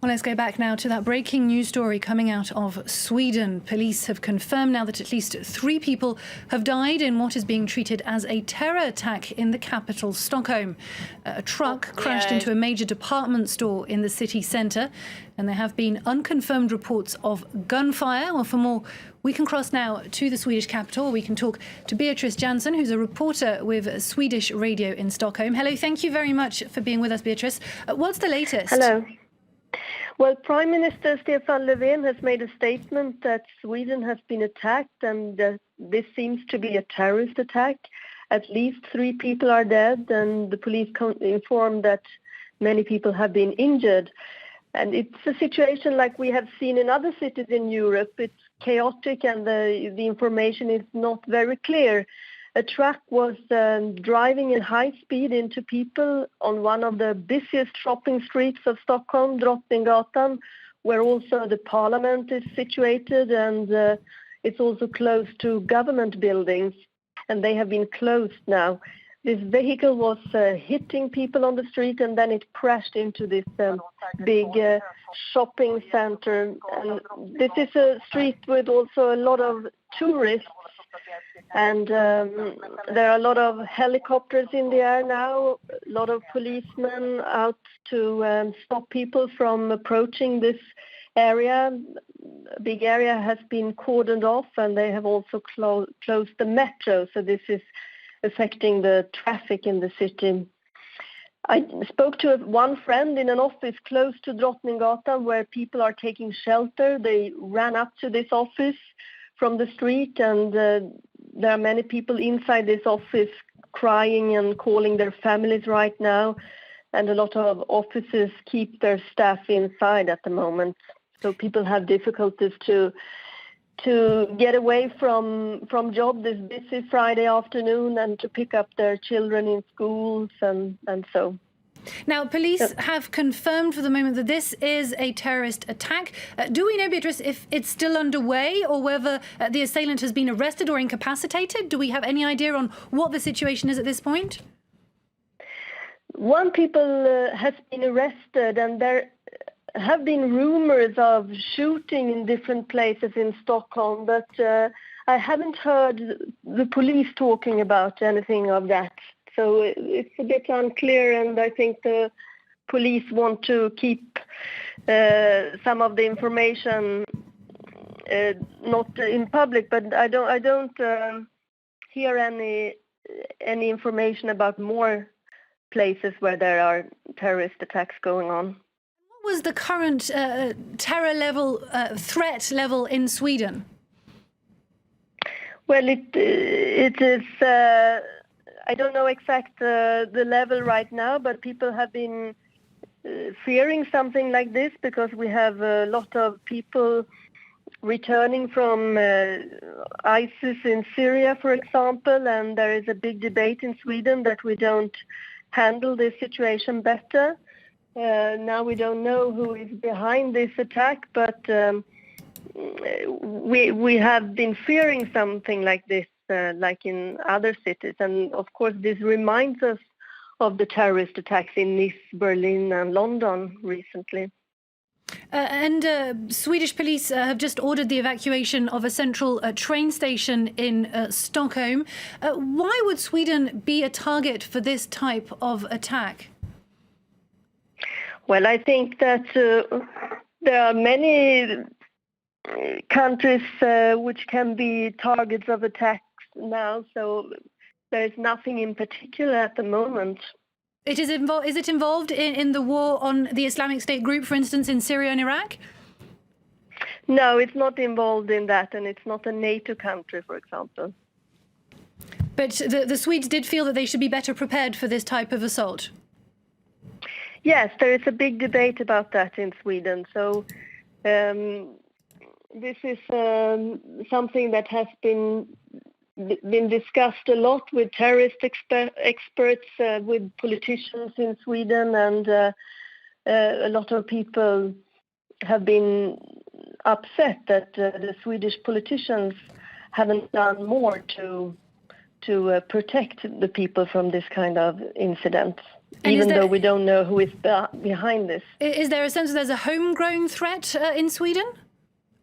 Well, let's go back now to that breaking news story coming out of Sweden. Police have confirmed now that at least 3 people have died in what is being treated as a terror attack in the capital, Stockholm. A truck crashed into a major department store in the city centre, and there have been unconfirmed reports of gunfire. Well, for more, we can cross now to the Swedish capital. We can talk to Beatrice Jansson, who's a reporter with Swedish radio in Stockholm. Hello, thank you very much for being with us, Beatrice. What's the latest? Hello. Well, Prime Minister Stefan Löfven has made a statement that Sweden has been attacked and this seems to be a terrorist attack. At least 3 people are dead, and the police informed that many people have been injured. And it's a situation like we have seen in other cities in Europe. It's chaotic and the information is not very clear. A truck was driving in high speed into people on one of the busiest shopping streets of Stockholm, Drottninggatan, where also the parliament is situated, and it's also close to government buildings, and they have been closed now. This vehicle was hitting people on the street, and then it crashed into this big shopping center. And this is a street with also a lot of tourists. And there are a lot of helicopters in the air now, a lot of policemen out to stop people from approaching this area. A big area has been cordoned off, and they have also closed the metro, so this is affecting the traffic in the city. I spoke to one friend in an office close to Drottninggatan where people are taking shelter. They ran up to this office from the street, and there are many people inside this office crying and calling their families right now, and a lot of offices keep their staff inside at the moment. So people have difficulties to get away from job this busy Friday afternoon and to pick up their children in schools and so. Now, police have confirmed for the moment that this is a terrorist attack. Do we know, Beatrice, if it's still underway or whether the assailant has been arrested or incapacitated? Do we have any idea on what the situation is at this point? One people has been arrested, and there have been rumors of shooting in different places in Stockholm, but I haven't heard the police talking about anything of that. So it's a bit unclear, and I think the police want to keep some of the information not in public. But I don't hear any information about more places where there are terrorist attacks going on. What was the current terror level, threat level in Sweden? Well, it is. I don't know exact the level right now, but people have been fearing something like this because we have a lot of people returning from ISIS in Syria, for example, and there is a big debate in Sweden that we don't handle this situation better. Now we don't know who is behind this attack, but we have been fearing something like this. Like in other cities. And of course, this reminds us of the terrorist attacks in Nice, Berlin and London recently. Swedish police have just ordered the evacuation of a central train station in Stockholm. Why would Sweden be a target for this type of attack? Well, I think that there are many countries which can be targets of attacks now, so there is nothing in particular at the moment. Is it involved in the war on the Islamic State group, for instance, in Syria and Iraq? No, it's not involved in that, and it's not a NATO country, for example. But the Swedes did feel that they should be better prepared for this type of assault? Yes, there is a big debate about that in Sweden. So this is something that has been discussed a lot with terrorist experts, with politicians in Sweden, and a lot of people have been upset that the Swedish politicians haven't done more to protect the people from this kind of incidents. even though we don't know who is behind this. Is there a sense that there's a homegrown threat in Sweden,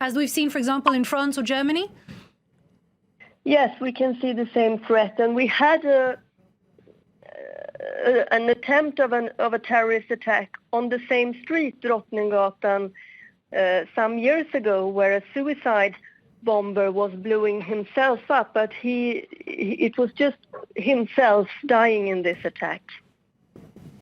as we've seen, for example, in France or Germany? Yes, we can see the same threat, and we had an attempt of a terrorist attack on the same street, Drottninggatan, some years ago, where a suicide bomber was blowing himself up, but it was just himself dying in this attack.